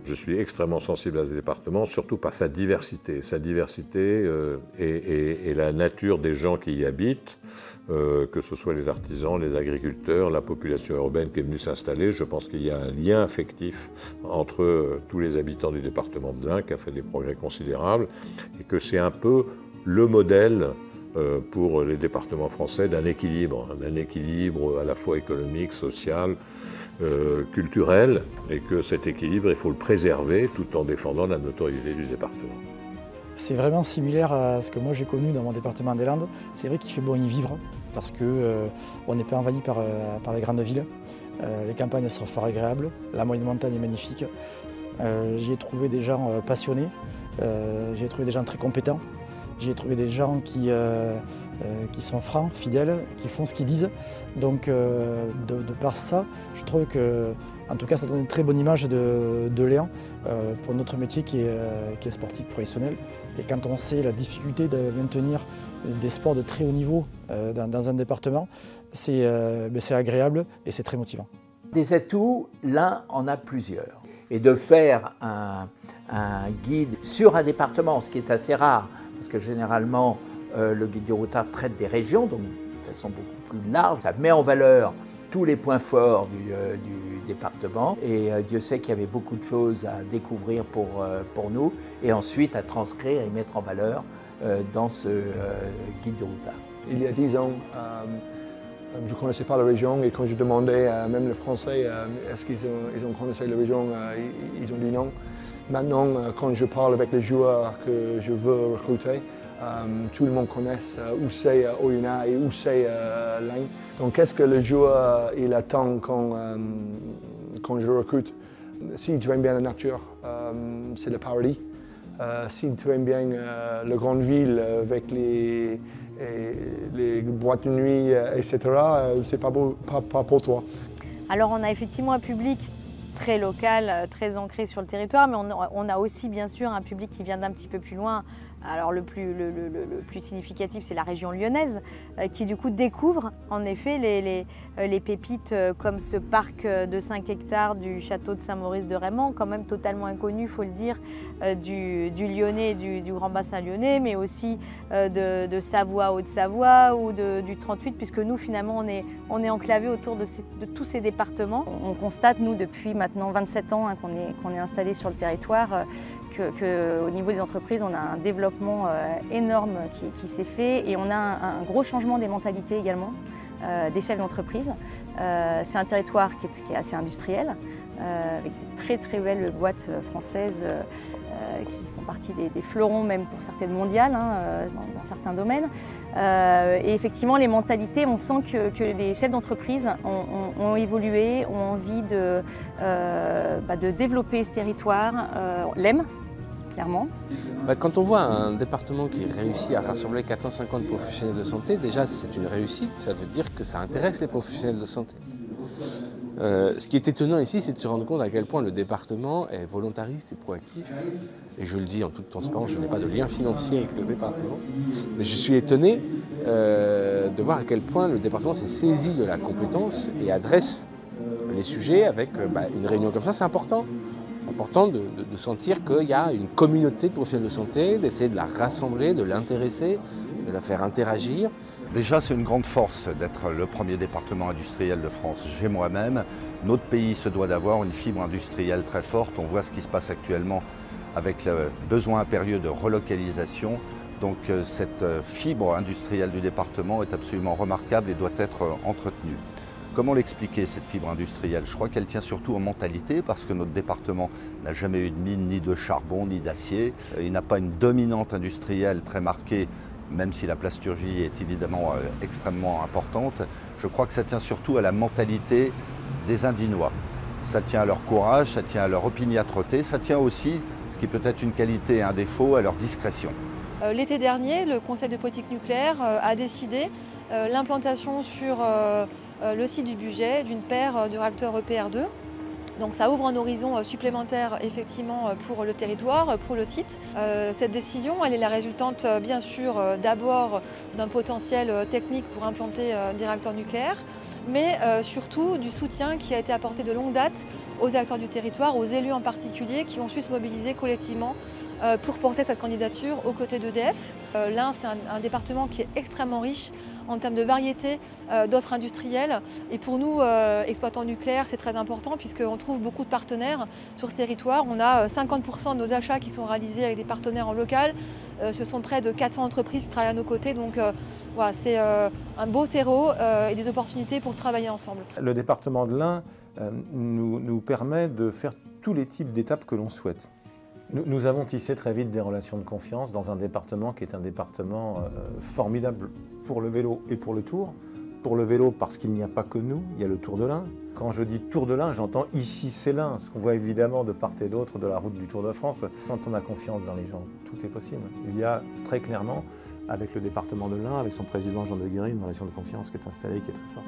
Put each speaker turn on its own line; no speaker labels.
Je suis extrêmement sensible à ce département, surtout par sa diversité et la nature des gens qui y habitent, que ce soit les artisans, les agriculteurs, la population urbaine qui est venue s'installer. Je pense qu'il y a un lien affectif entre tous les habitants du département de l'Ain qui a fait des progrès considérables et que c'est un peu le modèle pour les départements français d'un équilibre à la fois économique, social, culturel, et que cet équilibre, il faut le préserver tout en défendant la notoriété du département.
C'est vraiment similaire à ce que moi j'ai connu dans mon département des Landes. C'est vrai qu'il fait bon y vivre parce qu'on n'est pas envahi par les grandes villes. Les campagnes sont fort agréables, la moyenne montagne est magnifique. J'y ai trouvé des gens passionnés, j'y ai trouvé des gens très compétents, j'y ai trouvé des gens qui sont francs, fidèles, qui font ce qu'ils disent. Donc de par ça, je trouve que, en tout cas, ça donne une très bonne image de Léan pour notre métier qui est sportif professionnel. Et quand on sait la difficulté de maintenir des sports de très haut niveau dans un département, c'est agréable et c'est très motivant.
Des atouts, l'Ain en a plusieurs. Et de faire un guide sur un département, ce qui est assez rare, parce que généralement, le guide du routard traite des régions, donc de façon beaucoup plus large. Ça met en valeur tous les points forts du département. Et Dieu sait qu'il y avait beaucoup de choses à découvrir pour nous, et ensuite à transcrire et mettre en valeur dans ce guide du routard.
Il y a 10 ans, je ne connaissais pas la région, et quand je demandais, même les Français, est-ce qu'ils ont connaissé la région, ils ont dit non. Maintenant, quand je parle avec les joueurs que je veux recruter, tout le monde connaît où c'est Oyonnax et où c'est l'Ain. Donc qu'est-ce que le joueur il attend quand je le recrute? Si tu aimes bien la nature, c'est le paradis. Si tu aimes bien la grande ville avec les boîtes de nuit, etc., c'est pas pour toi.
Alors on a effectivement un public très local, très ancré sur le territoire, mais on a aussi bien sûr un public qui vient d'un petit peu plus loin. Alors le plus significatif, c'est la région lyonnaise, qui du coup découvre en effet les pépites comme ce parc de 5 hectares du château de Saint-Maurice de Raymond, quand même totalement inconnu, il faut le dire, du Lyonnais, du Grand Bassin lyonnais, mais aussi de Savoie, Haute-Savoie ou du 38, puisque nous finalement on est enclavé autour de tous ces départements.
On constate, nous, depuis maintenant 27 ans qu'on est installé sur le territoire, qu'au niveau des entreprises, on a un développement énorme qui s'est fait, et on a un gros changement des mentalités également des chefs d'entreprise. C'est un territoire qui est assez industriel, avec de très très belles boîtes françaises qui font partie des fleurons même pour certaines mondiales, dans certains domaines. Et effectivement, les mentalités, on sent que les chefs d'entreprise ont évolué, ont envie de développer ce territoire, l'aiment. Clairement.
Quand on voit un département qui réussit à rassembler 450 professionnels de santé, déjà c'est une réussite, ça veut dire que ça intéresse les professionnels de santé. Ce qui est étonnant ici, c'est de se rendre compte à quel point le département est volontariste et proactif. Et je le dis en toute transparence, je n'ai pas de lien financier avec le département, mais je suis étonné de voir à quel point le département s'est saisi de la compétence et adresse les sujets avec une réunion comme ça, c'est important. C'est important de sentir qu'il y a une communauté de professionnels de santé, d'essayer de la rassembler, de l'intéresser, de la faire interagir.
Déjà, c'est une grande force d'être le premier département industriel de France. J'ai moi-même, notre pays se doit d'avoir une fibre industrielle très forte. On voit ce qui se passe actuellement avec le besoin impérieux de relocalisation. Donc cette fibre industrielle du département est absolument remarquable et doit être entretenue. Comment l'expliquer, cette fibre industrielle? Je crois qu'elle tient surtout aux mentalités, parce que notre département n'a jamais eu de mine, ni de charbon, ni d'acier. Il n'a pas une dominante industrielle très marquée, même si la plasturgie est évidemment extrêmement importante. Je crois que ça tient surtout à la mentalité des Indinois. Ça tient à leur courage, ça tient à leur opiniâtreté, ça tient aussi, ce qui peut être une qualité et un défaut, à leur discrétion.
L'été dernier, le Conseil de politique nucléaire a décidé l'implantation sur le site du budget d'une paire de réacteurs EPR2 Donc ça ouvre un horizon supplémentaire effectivement pour le territoire, pour le site. Cette décision, elle est la résultante bien sûr d'abord d'un potentiel technique pour implanter des réacteurs nucléaires, mais surtout du soutien qui a été apporté de longue date aux acteurs du territoire, aux élus en particulier, qui ont su se mobiliser collectivement pour porter cette candidature aux côtés d'EDF. L'Ain, c'est un département qui est extrêmement riche en termes de variété d'offres industrielles. Et pour nous, exploitants nucléaires, c'est très important puisqu'on trouve beaucoup de partenaires sur ce territoire. On a 50% de nos achats qui sont réalisés avec des partenaires en local. Ce sont près de 400 entreprises qui travaillent à nos côtés. Donc voilà, c'est un beau terreau et des opportunités pour travailler ensemble.
Le département de l'Ain nous permet de faire tous les types d'étapes que l'on souhaite. Nous avons tissé très vite des relations de confiance dans un département qui est un département formidable pour le vélo et pour le Tour. Pour le vélo parce qu'il n'y a pas que nous, il y a le Tour de l'Ain. Quand je dis Tour de l'Ain, j'entends ici c'est l'Ain, ce qu'on voit évidemment de part et d'autre de la route du Tour de France. Quand on a confiance dans les gens, tout est possible. Il y a très clairement, avec le département de l'Ain, avec son président Jean de Guéry, une relation de confiance qui est installée et qui est très forte.